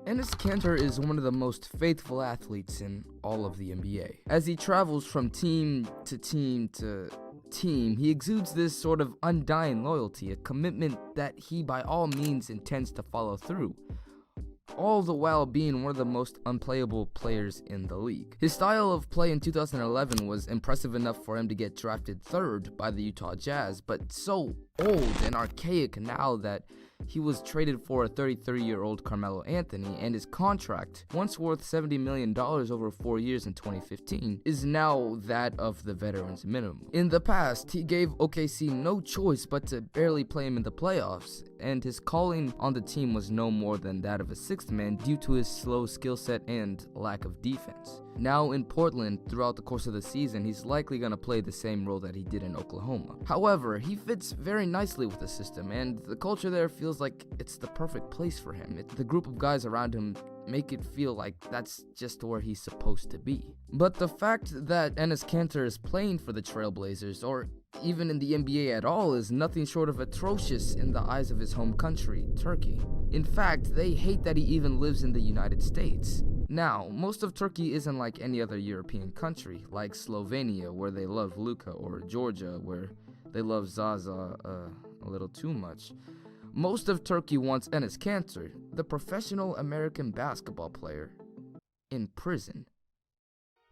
Enes Kanter is one of the most faithful athletes in all of the NBA. As he travels from team to team to team, he exudes this sort of undying loyalty, a commitment that he by all means intends to follow through, all the while being one of the most unplayable players in the league. His style of play in 2011 was impressive enough for him to get drafted third by the Utah Jazz, but so old and archaic now that he was traded for a 33-year-old Carmelo Anthony, and his contract, once worth $70 million over 4 years in 2015, is now that of the veteran's minimum. In the past, he gave OKC no choice but to barely play him in the playoffs, and his calling on the team was no more than that of a sixth man due to his slow skill set and lack of defense. Now in Portland, throughout the course of the season, he's likely going to play the same role that he did in Oklahoma. However, he fits very nicely with the system, and the culture there feels like it's the perfect place for him. The group of guys around him make it feel like that's just where he's supposed to be. But the fact that Enes Kanter is playing for the Trailblazers, or even in the NBA at all, is nothing short of atrocious in the eyes of his home country, Turkey. In fact, they hate that he even lives in the United States. Now, most of Turkey isn't like any other European country, like Slovenia, where they love Luka, or Georgia, where they love Zaza a little too much. Most of Turkey wants Enes Kanter, the professional American basketball player, in prison.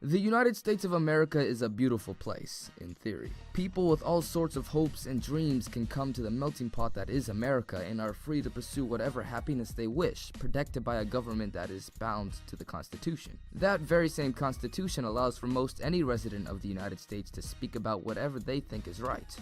The United States of America is a beautiful place, in theory. People with all sorts of hopes and dreams can come to the melting pot that is America and are free to pursue whatever happiness they wish, protected by a government that is bound to the Constitution. That very same Constitution allows for most any resident of the United States to speak about whatever they think is right.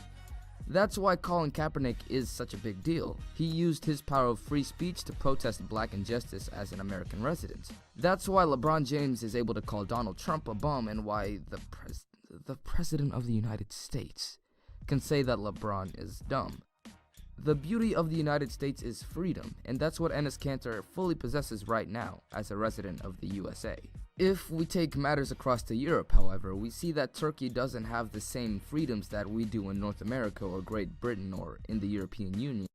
That's why Colin Kaepernick is such a big deal. He used his power of free speech to protest black injustice as an American resident. That's why LeBron James is able to call Donald Trump a bum, and why the President of the United States can say that LeBron is dumb. The beauty of the United States is freedom, and that's what Enes Kanter fully possesses right now as a resident of the USA. If we take matters across to Europe, however, we see that Turkey doesn't have the same freedoms that we do in North America or Great Britain or in the European Union.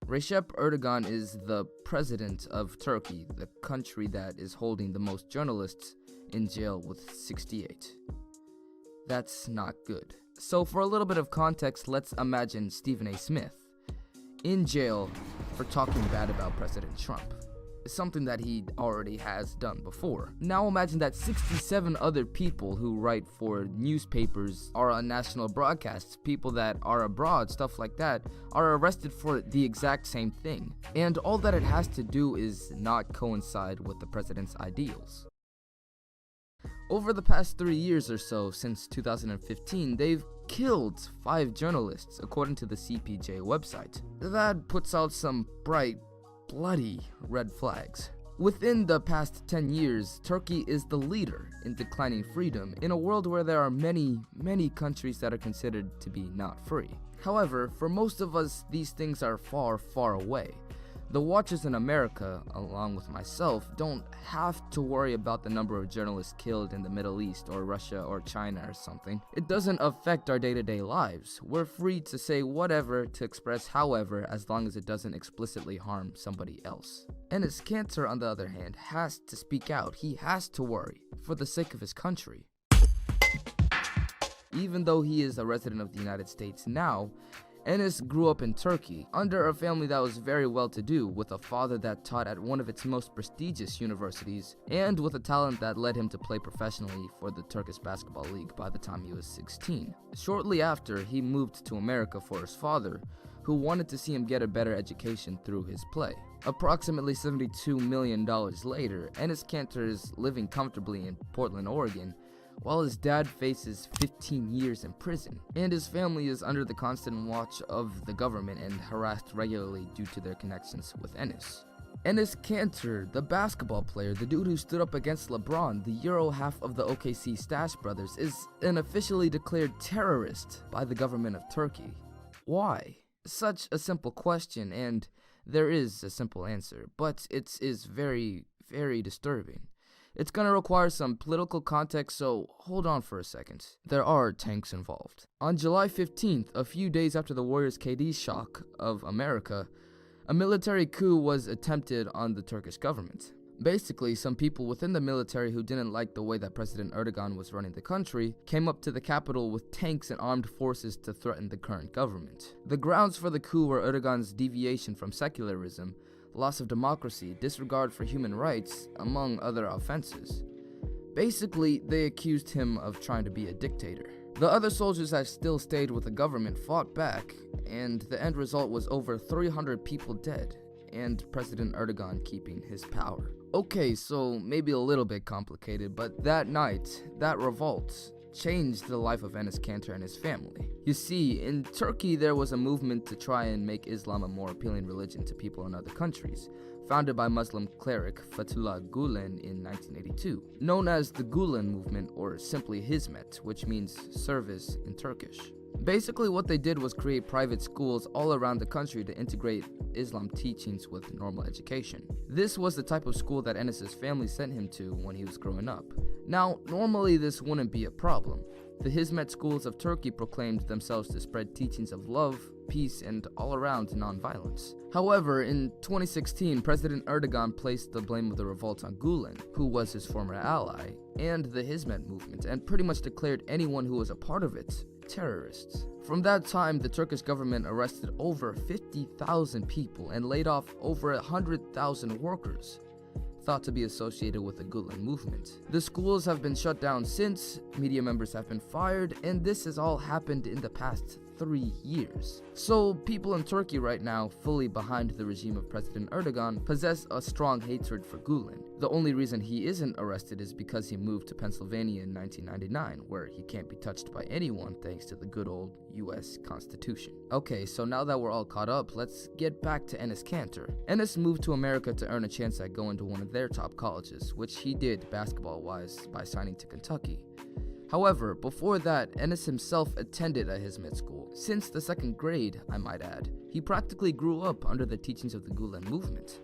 Recep Erdogan is the president of Turkey, the country that is holding the most journalists in jail with 68. That's not good. So for a little bit of context, let's imagine Stephen A. Smith in jail for talking bad about President Trump. Something that he already has done before. Now imagine that 67 other people who write for newspapers or on national broadcasts, people that are abroad, stuff like that, are arrested for the exact same thing. And all that it has to do is not coincide with the president's ideals. Over the past 3 years or so, since 2015, they've killed 5 journalists, according to the CPJ website. That puts out some bright, bloody red flags. Within the past 10 years, Turkey is the leader in declining freedom in a world where there are many, many countries that are considered to be not free. However, for most of us, these things are far, far away. The watchers in America, along with myself, don't have to worry about the number of journalists killed in the Middle East or Russia or China or something. It doesn't affect our day-to-day lives. We're free to say whatever, to express however, as long as it doesn't explicitly harm somebody else. Enes Kanter, on the other hand, has to speak out. He has to worry, for the sake of his country. Even though he is a resident of the United States now, Enes grew up in Turkey, under a family that was very well-to-do, with a father that taught at one of its most prestigious universities, and with a talent that led him to play professionally for the Turkish basketball league by the time he was 16. Shortly after, he moved to America for his father, who wanted to see him get a better education through his play. Approximately $72 million later, Enes Kanter is living comfortably in Portland, Oregon, while his dad faces 15 years in prison, and his family is under the constant watch of the government and harassed regularly due to their connections with Enes. Enes Kanter, the basketball player, the dude who stood up against LeBron, the Euro half of the OKC Stache Brothers, is an officially declared terrorist by the government of Turkey. Why? Such a simple question, and there is a simple answer, but it is very, very disturbing. It's gonna require some political context, so hold on for a second. There are tanks involved. On July 15th, a few days after the Warriors KD shock of America, A military coup was attempted on the Turkish government. Basically, some people within the military who didn't like the way that President Erdogan was running the country came up to the capital with tanks and armed forces to threaten the current government. The grounds for the coup were Erdogan's deviation from secularism, loss of democracy, disregard for human rights, among other offenses. Basically, they accused him of trying to be a dictator. The other soldiers that still stayed with the government fought back, and the end result was over 300 people dead, and President Erdogan keeping his power. Okay, so maybe a little bit complicated, but that night, that revolt changed the life of Enes Kanter and his family. You see, in Turkey there was a movement to try and make Islam a more appealing religion to people in other countries, founded by Muslim cleric Fethullah Gulen in 1982, known as the Gulen Movement, or simply Hizmet, which means service in Turkish. Basically, what they did was create private schools all around the country to integrate Islam teachings with normal education. This was the type of school that Enes's family sent him to when he was growing up. Now, normally this wouldn't be a problem. The Hizmet schools of Turkey proclaimed themselves to spread teachings of love, peace, and all-around nonviolence. However, in 2016, President Erdogan placed the blame of the revolt on Gulen, who was his former ally, and the Hizmet movement, and pretty much declared anyone who was a part of it terrorists. From that time, the Turkish government arrested over 50,000 people and laid off over 100,000 workers thought to be associated with the Gulen movement. The schools have been shut down since, media members have been fired, and this has all happened in the past 3 years. So people in Turkey right now, fully behind the regime of President Erdogan, possess a strong hatred for Gulen. The only reason he isn't arrested is because he moved to Pennsylvania in 1999, where he can't be touched by anyone thanks to the good old US Constitution. Okay, so now that we're all caught up, let's get back to Enes Kanter. Enes moved to America to earn a chance at going to one of their top colleges, which he did basketball-wise by signing to Kentucky. However, before that, Enes himself attended a Hizmet school. Since the 2nd grade, I might add. He practically grew up under the teachings of the Gulen movement,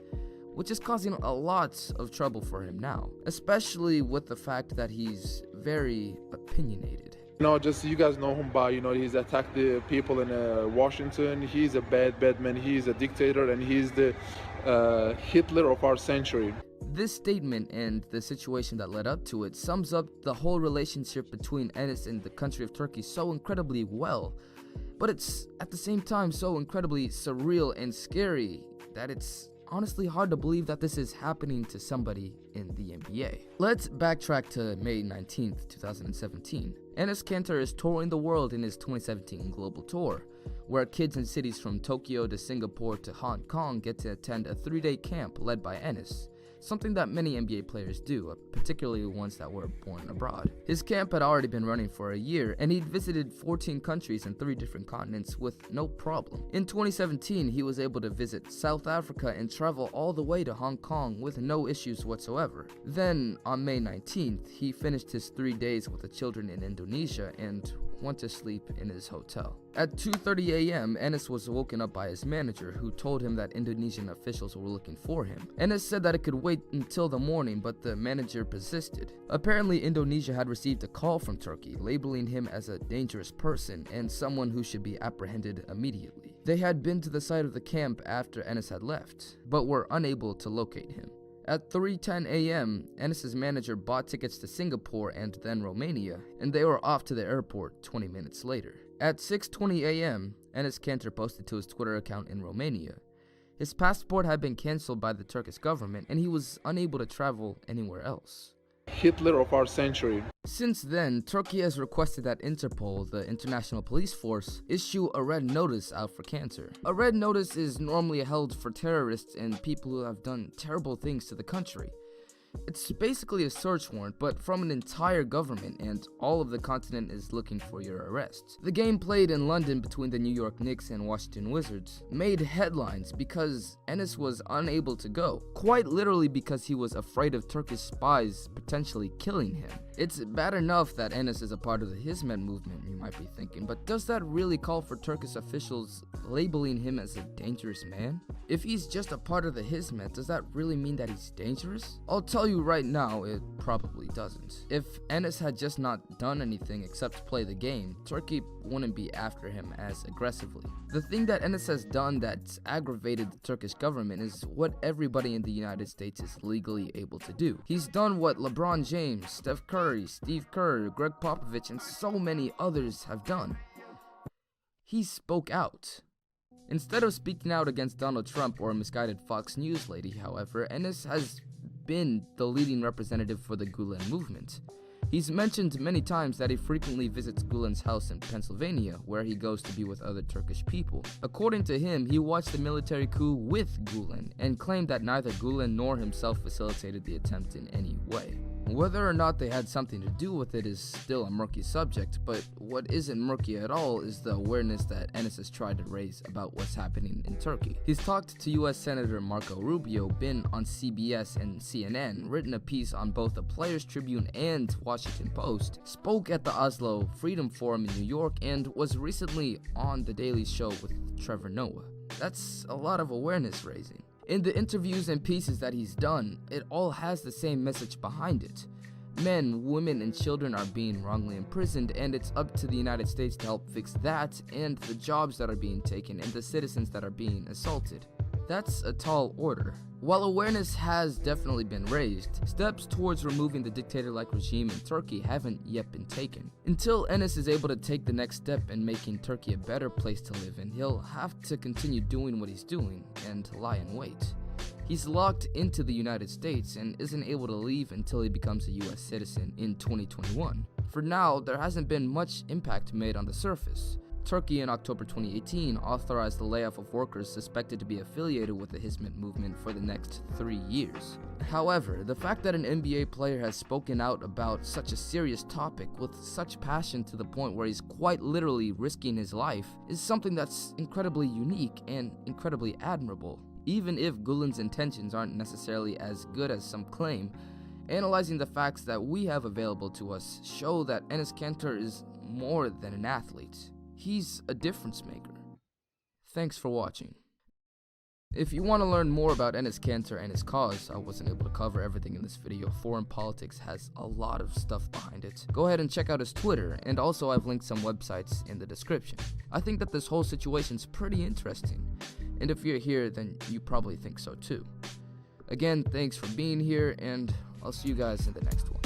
which is causing a lot of trouble for him now, especially with the fact that he's very opinionated. Just you guys know him by, he's attacked the people in Washington. He's a bad man. He's a dictator, and he's the Hitler of our century. This statement and the situation that led up to it sums up the whole relationship between Enes and the country of Turkey so incredibly well, but it's at the same time so incredibly surreal and scary that it's honestly hard to believe that this is happening to somebody in the NBA. Let's backtrack to May 19th, 2017. Enes Kanter is touring the world in his 2017 global tour, where kids in cities from Tokyo to Singapore to Hong Kong get to attend a 3-day camp led by Enes. Something that many NBA players do, particularly ones that were born abroad. His camp had already been running for a year, and he'd visited 14 countries and 3 different continents with no problem. In 2017, he was able to visit South Africa and travel all the way to Hong Kong with no issues whatsoever. Then, on May 19th, he finished his 3 days with the children in Indonesia and went to sleep in his hotel. At 2:30 a.m., Enes was woken up by his manager, who told him that Indonesian officials were looking for him. Enes said that it could wait until the morning, but the manager persisted. Apparently, Indonesia had received a call from Turkey, labeling him as a dangerous person and someone who should be apprehended immediately. They had been to the site of the camp after Enes had left, but were unable to locate him. At 3:10 a.m., Enes' manager bought tickets to Singapore and then Romania, and they were off to the airport 20 minutes later. At 6:20 a.m., Enes Kanter posted to his Twitter account in Romania. His passport had been cancelled by the Turkish government, and he was unable to travel anywhere else. Hitler of our century. Since then, Turkey has requested that Interpol, the international police force, issue a red notice out for Kanter. A red notice is normally held for terrorists and people who have done terrible things to the country. It's basically a search warrant, but from an entire government, and all of the continent is looking for your arrest. The game played in London between the New York Knicks and Washington Wizards made headlines because Enes was unable to go, quite literally because he was afraid of Turkish spies potentially killing him. It's bad enough that Enes is a part of the Hizmet movement, you might be thinking, but does that really call for Turkish officials labeling him as a dangerous man? If he's just a part of the Hizmet, does that really mean that he's dangerous? I'll tell tell you right now, it probably doesn't. If Enes had just not done anything except play the game, Turkey wouldn't be after him as aggressively. The thing that Enes has done that's aggravated the Turkish government is what everybody in the United States is legally able to do. He's done what LeBron James, Steph Curry, Steve Kerr, Greg Popovich, and so many others have done. He spoke out. Instead of speaking out against Donald Trump or a misguided Fox News lady, however, Enes has been the leading representative for the Gulen Movement. He's mentioned many times that he frequently visits Gulen's house in Pennsylvania, where he goes to be with other Turkish people. According to him, he watched the military coup with Gulen and claimed that neither Gulen nor himself facilitated the attempt in any way. Whether or not they had something to do with it is still a murky subject, but what isn't murky at all is the awareness that Enes has tried to raise about what's happening in Turkey. He's talked to US Senator Marco Rubio, been on CBS and CNN, written a piece on both the Players Tribune and Washington Post, spoke at the Oslo Freedom Forum in New York, and was recently on The Daily Show with Trevor Noah. That's a lot of awareness raising. In the interviews and pieces that he's done, it all has the same message behind it. Men, women, and children are being wrongly imprisoned, and it's up to the United States to help fix that, and the jobs that are being taken, and the citizens that are being assaulted. That's a tall order. While awareness has definitely been raised, steps towards removing the dictator-like regime in Turkey haven't yet been taken. Until Enes is able to take the next step in making Turkey a better place to live in, he'll have to continue doing what he's doing and lie in wait. He's locked into the United States and isn't able to leave until he becomes a US citizen in 2021. For now, there hasn't been much impact made on the surface. Turkey in October 2018 authorized the layoff of workers suspected to be affiliated with the Hizmet movement for the next 3 years. However, the fact that an NBA player has spoken out about such a serious topic with such passion to the point where he's quite literally risking his life is something that's incredibly unique and incredibly admirable. Even if Gulen's intentions aren't necessarily as good as some claim, analyzing the facts that we have available to us show that Enes Kanter is more than an athlete. He's a difference maker. Thanks for watching. If you want to learn more about Enes Kanter and his cause, I wasn't able to cover everything in this video. Foreign politics has a lot of stuff behind it. Go ahead and check out his Twitter, and also I've linked some websites in the description. I think that this whole situation's pretty interesting, and if you're here, then you probably think so too. Again, thanks for being here, and I'll see you guys in the next one.